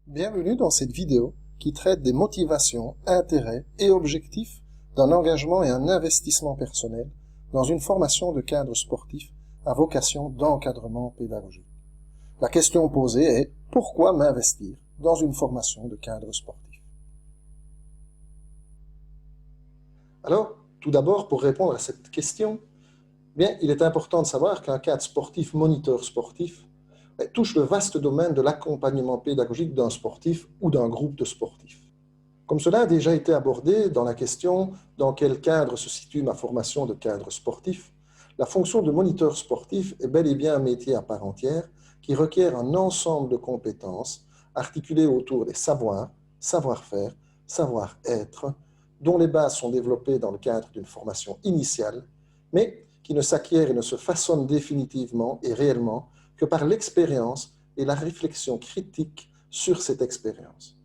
Bienvenue dans cette vidéo qui traite des motivations, intérêts et objectifs d'un engagement et un investissement personnel dans une formation de cadre sportif à vocation d'encadrement pédagogique. La question posée est « Pourquoi m'investir dans une formation de cadre sportif ?» Alors, tout d'abord, pour répondre à cette question, il est important de savoir qu'un cadre sportif, moniteur sportif, touche le vaste domaine de l'accompagnement pédagogique d'un sportif ou d'un groupe de sportifs. Comme cela a déjà été abordé dans la question « Dans quel cadre se situe ma formation de cadre sportif ?», la fonction de moniteur sportif est bel et bien un métier à part entière qui requiert un ensemble de compétences articulées autour des savoirs, savoir-faire, savoir-être, dont les bases sont développées dans le cadre d'une formation initiale, mais qui ne s'acquièrent et ne se façonnent définitivement et réellement que par l'expérience et la réflexion critique sur cette expérience.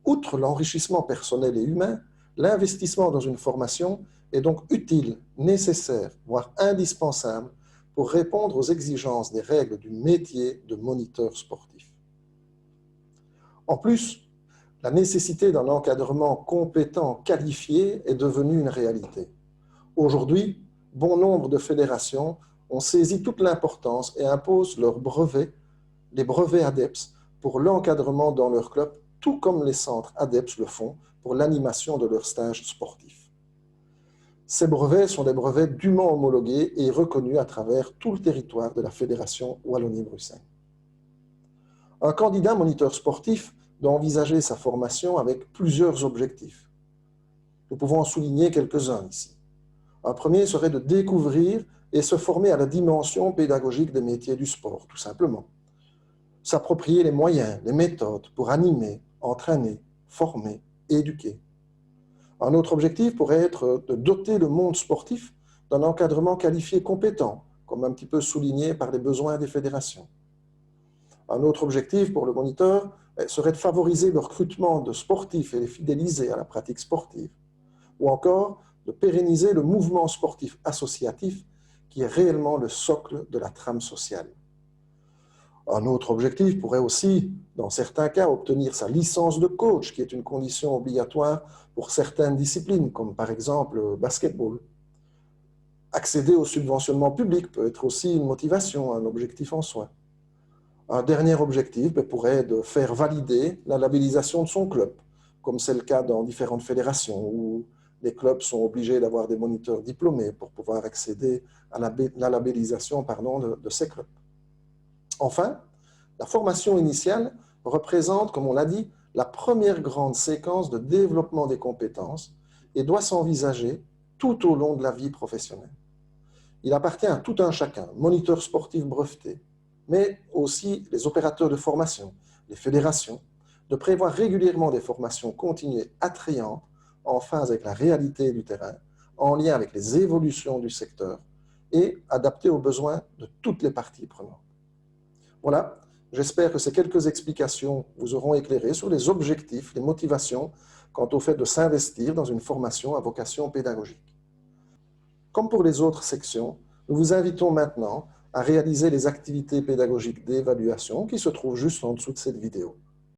Outre l'enrichissement personnel et humain, l'investissement dans une formation est donc utile, nécessaire, voire indispensable pour répondre aux exigences des règles du métier de moniteur sportif. En plus, la nécessité d'un encadrement compétent, qualifié est devenue une réalité. Aujourd'hui, bon nombre de fédérations ont saisi toute l'importance et imposent leurs brevets, les brevets ADEPS, pour l'encadrement dans leur club, tout comme les centres ADEPS le font pour l'animation de leurs stages sportifs. Ces brevets sont des brevets dûment homologués et reconnus à travers tout le territoire de la Fédération Wallonie-Bruxelles. Un candidat moniteur sportif doit envisager sa formation avec plusieurs objectifs. Nous pouvons en souligner quelques-uns ici. Un premier serait de découvrir et se former à la dimension pédagogique des métiers du sport, tout simplement. S'approprier les moyens, les méthodes pour animer, entraîner, former, éduquer. Un autre objectif pourrait être de doter le monde sportif d'un encadrement qualifié compétent, comme un petit peu souligné par les besoins des fédérations. Un autre objectif pour le moniteur serait de favoriser le recrutement de sportifs et les fidéliser à la pratique sportive, ou encore de pérenniser le mouvement sportif associatif qui est réellement le socle de la trame sociale. Un autre objectif pourrait aussi, dans certains cas, obtenir sa licence de coach, qui est une condition obligatoire pour certaines disciplines, comme par exemple le basketball. Accéder au subventionnement public peut être aussi une motivation, un objectif en soi. Un dernier objectif pourrait être de faire valider la labellisation de son club, comme c'est le cas dans différentes fédérations, où les clubs sont obligés d'avoir des moniteurs diplômés pour pouvoir accéder à la labellisation de ces clubs. Enfin, la formation initiale représente, comme on l'a dit, la première grande séquence de développement des compétences et doit s'envisager tout au long de la vie professionnelle. Il appartient à tout un chacun, moniteur sportif breveté, mais aussi les opérateurs de formation, les fédérations, de prévoir régulièrement des formations continues attrayantes en phase avec la réalité du terrain, en lien avec les évolutions du secteur et adaptées aux besoins de toutes les parties prenantes. Voilà, j'espère que ces quelques explications vous auront éclairé sur les objectifs, les motivations quant au fait de s'investir dans une formation à vocation pédagogique. Comme pour les autres sections, nous vous invitons maintenant à réaliser les activités pédagogiques d'évaluation qui se trouvent juste en dessous de cette vidéo.